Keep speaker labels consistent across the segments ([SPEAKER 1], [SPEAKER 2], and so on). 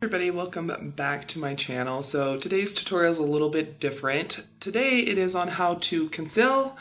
[SPEAKER 1] Everybody, welcome back to my channel. So today's tutorial is a little bit different. Today it is on how to conceal,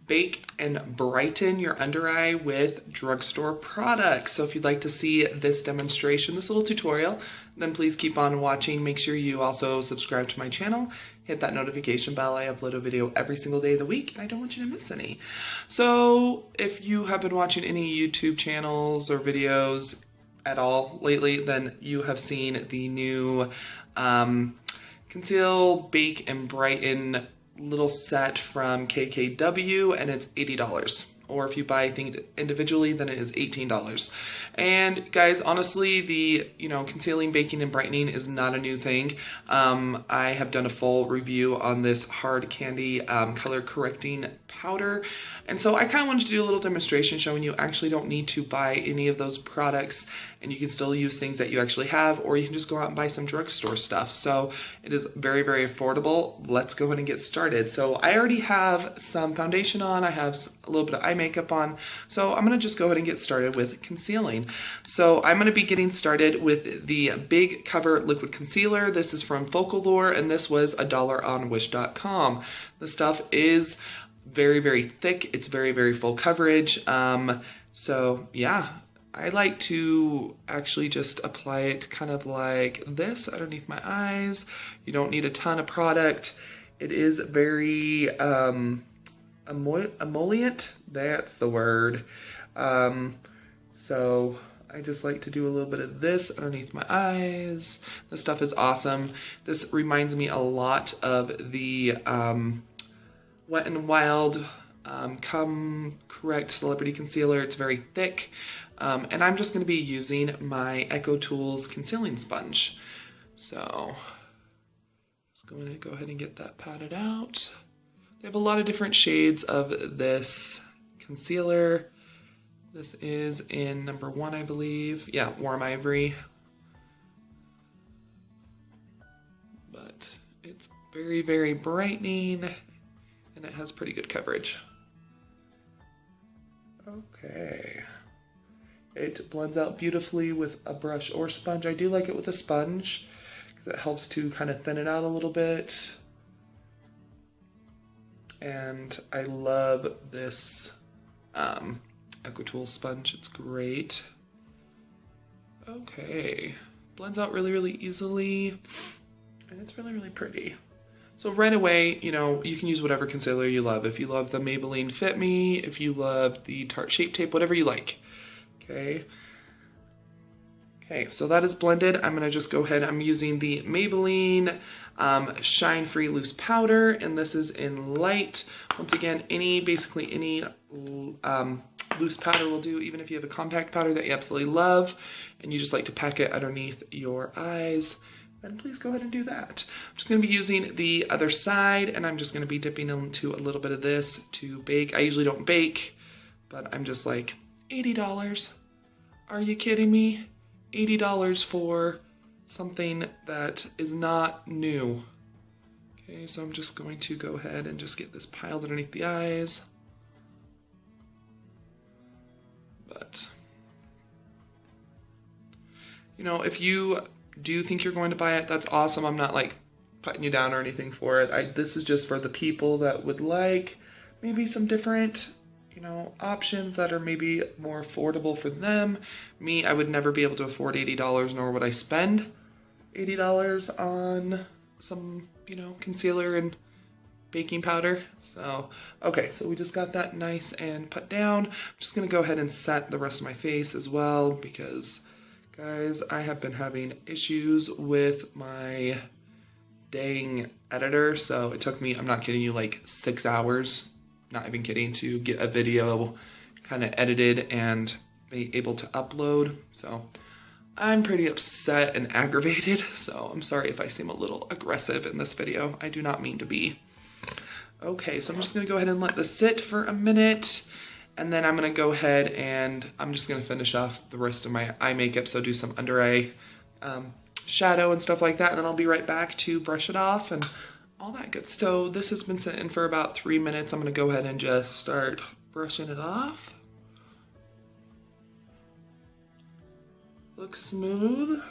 [SPEAKER 1] bake, and brighten your under eye with drugstore products. So if you'd like to see this demonstration, this little tutorial, then please keep on watching. Make sure you also subscribe to my channel, hit that notification bell. I upload a video every single day of the week and I don't want you to miss any. So if you have been watching any YouTube channels or videos at all lately, then you have seen the new Conceal, Bake, and Brighten little set from KKW, and it's $80. Or if you buy things individually, then it is $18. And guys, honestly, the concealing, baking, and brightening is not a new thing. I have done a full review on this hard candy color correcting powder. And so I kind of wanted to do a little demonstration showing you actually don't need to buy any of those products, and you can still use things that you actually have, or you can just go out and buy some drugstore stuff. So it is very, very affordable. Let's go ahead and get started. So I already have some foundation on. I have a little bit of eye makeup on. So I'm gonna just go ahead and get started with concealing. So I'm gonna be getting started with the Big Cover Liquid Concealer. This is from Focalure, and this was $1 on wish.com. The stuff is very, very thick. It's very, very full coverage. So yeah, I like to actually just apply it kind of like this underneath my eyes. You don't need a ton of product. It is very emollient. That's the word. So I just like to do a little bit of this underneath my eyes. This stuff is awesome. This reminds me a lot of the Wet n Wild Correct Celebrity Concealer. It's very thick. And I'm just going to be using my Echo Tools concealing sponge. So just going to go ahead and get that patted out. They have a lot of different shades of this concealer. This is in number 1, I believe. Yeah, Warm Ivory. But it's very, very brightening, and it has pretty good coverage. Okay. It blends out beautifully with a brush or sponge. I do like it with a sponge because it helps to kind of thin it out a little bit. And I love this Echo Tools sponge. It's great. Okay. Blends out really, really easily. And it's really, really pretty. So right away, you can use whatever concealer you love. If you love the Maybelline Fit Me, if you love the Tarte Shape Tape, whatever you like. Okay, so that is blended. I'm gonna just go ahead, I'm using the Maybelline Shine Free Loose Powder, and this is in light. Once again, basically any loose powder will do, even if you have a compact powder that you absolutely love, and you just like to pack it underneath your eyes, then please go ahead and do that. I'm just gonna be using the other side, and I'm just gonna be dipping into a little bit of this to bake. I usually don't bake, but I'm just like, $80? Are you kidding me? $80 for something that is not new. Okay, so I'm just going to go ahead and just get this piled underneath the eyes. But, if you do think you're going to buy it, that's awesome. I'm not like putting you down or anything for it. This is just for the people that would like maybe some different options that are maybe more affordable for them. Me, I would never be able to afford $80, nor would I spend $80 on some, concealer and baking powder. So, okay, so we just got that nice and put down. I'm just gonna go ahead and set the rest of my face as well because, guys, I have been having issues with my dang editor. So it took me, I'm not kidding you, like 6 hours, not even kidding, to get a video kind of edited and be able to upload. So I'm pretty upset and aggravated. So I'm sorry if I seem a little aggressive in this video. I do not mean to be. Okay, so I'm just gonna go ahead and let this sit for a minute. And then I'm gonna go ahead and I'm just gonna finish off the rest of my eye makeup. So do some under eye shadow and stuff like that. And then I'll be right back to brush it off and all that good. So this has been sitting for about 3 minutes. I'm gonna go ahead and just start brushing it off. Looks smooth.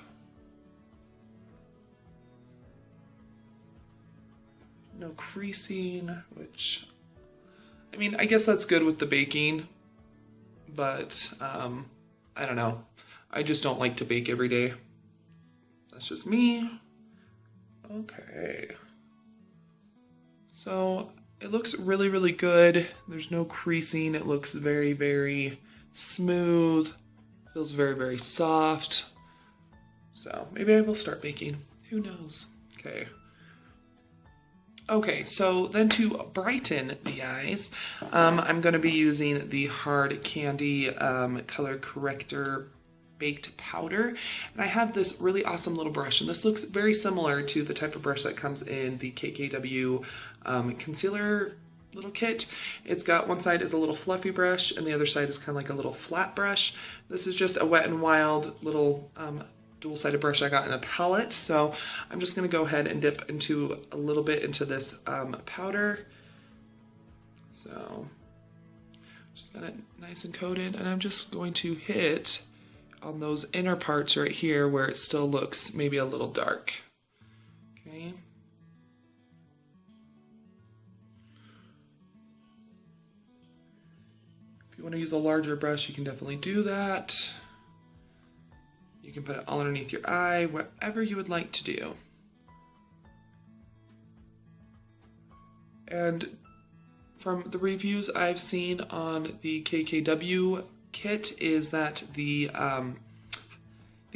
[SPEAKER 1] creasing, which, I mean, I guess that's good with the baking, but I don't know. I just don't like to bake every day. That's just me. Okay. So it looks really, really good. There's no creasing. It looks very, very smooth. Feels very, very soft. So maybe I will start baking. Who knows? Okay. Okay, so then to brighten the eyes, I'm going to be using the Hard Candy Color Corrector Baked Powder. And I have this really awesome little brush, and this looks very similar to the type of brush that comes in the KKW concealer little kit. It's got one side is a little fluffy brush, and the other side is kind of like a little flat brush. This is just a Wet n Wild little dual-sided brush I got in a palette, so I'm just going to go ahead and dip into a little bit into this powder. So just got it nice and coated, and I'm just going to hit on those inner parts right here where it still looks maybe a little dark. Okay. If you want to use a larger brush, you can definitely do that. You can put it all underneath your eye, whatever you would like to do. And from the reviews I've seen on the KKW kit is that the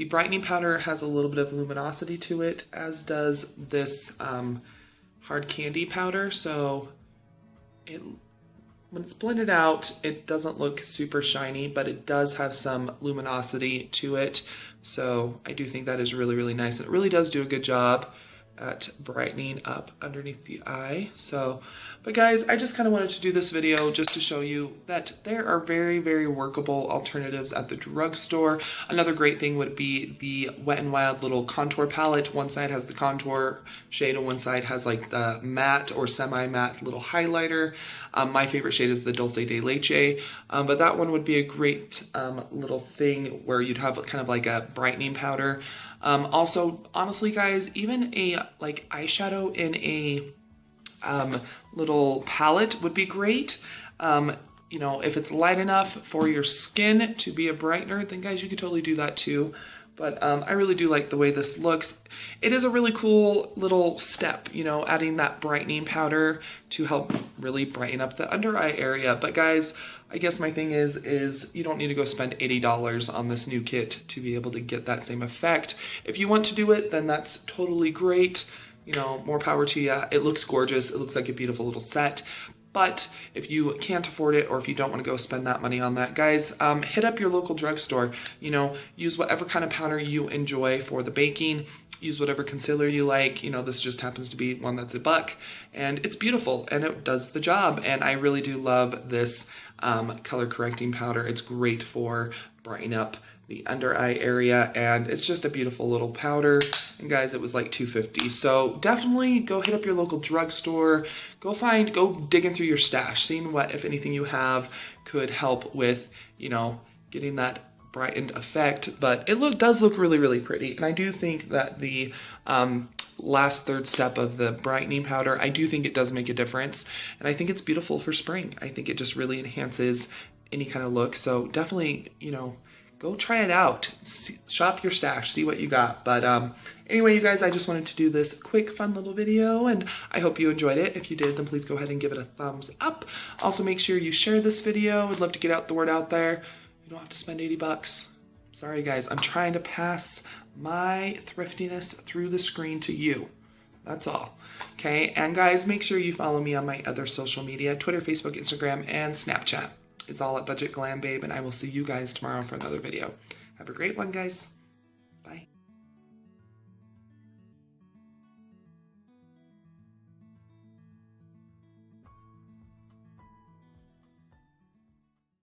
[SPEAKER 1] brightening powder has a little bit of luminosity to it, as does this hard candy powder. So when it's blended out, it doesn't look super shiny, but it does have some luminosity to it. So I do think that is really, really nice. And it really does do a good job at brightening up underneath the eye. So, but guys, I just kind of wanted to do this video just to show you that there are very, very workable alternatives at the drugstore. Another great thing would be the Wet n Wild little contour palette. One side has the contour shade and one side has like the matte or semi-matte little highlighter. My favorite shade is the Dulce de Leche, but that one would be a great little thing where you'd have kind of like a brightening powder. Also, honestly, guys, even a like eyeshadow in a little palette would be great. You know, if it's light enough for your skin to be a brightener, then guys, you could totally do that too. But I really do like the way this looks. It is a really cool little step, you know, adding that brightening powder to help really brighten up the under eye area. But guys, I guess my thing is you don't need to go spend $80 on this new kit to be able to get that same effect. If you want to do it, then that's totally great. You know, more power to you. It looks gorgeous. It looks like a beautiful little set. But if you can't afford it, or if you don't want to go spend that money on that, guys, hit up your local drugstore. You know, use whatever kind of powder you enjoy for the baking. Use whatever concealer you like. You know, this just happens to be one that's $1, and it's beautiful, and it does the job. And I really do love this color correcting powder. It's great for brightening up the under eye area, and it's just a beautiful little powder. And guys, it was like $2.50. So definitely go hit up your local drugstore. Go digging through your stash, seeing what, if anything, you have could help with, you know, getting that brightened effect. But it does look really, really pretty. And I do think that the last third step of the brightening powder, I do think it does make a difference. And I think it's beautiful for spring. I think it just really enhances any kind of look. So definitely, you know, go try it out. Shop your stash, see what you got. But anyway, you guys, I just wanted to do this quick, fun little video, and I hope you enjoyed it. If you did, then please go ahead and give it a thumbs up. Also, make sure you share this video. I'd love to get the word out there. You don't have to spend $80. Sorry, guys. I'm trying to pass my thriftiness through the screen to you. That's all. Okay? And guys, make sure you follow me on my other social media, Twitter, Facebook, Instagram, and Snapchat. It's all at Budget Glam Babe, and I will see you guys tomorrow for another video. Have a great one, guys.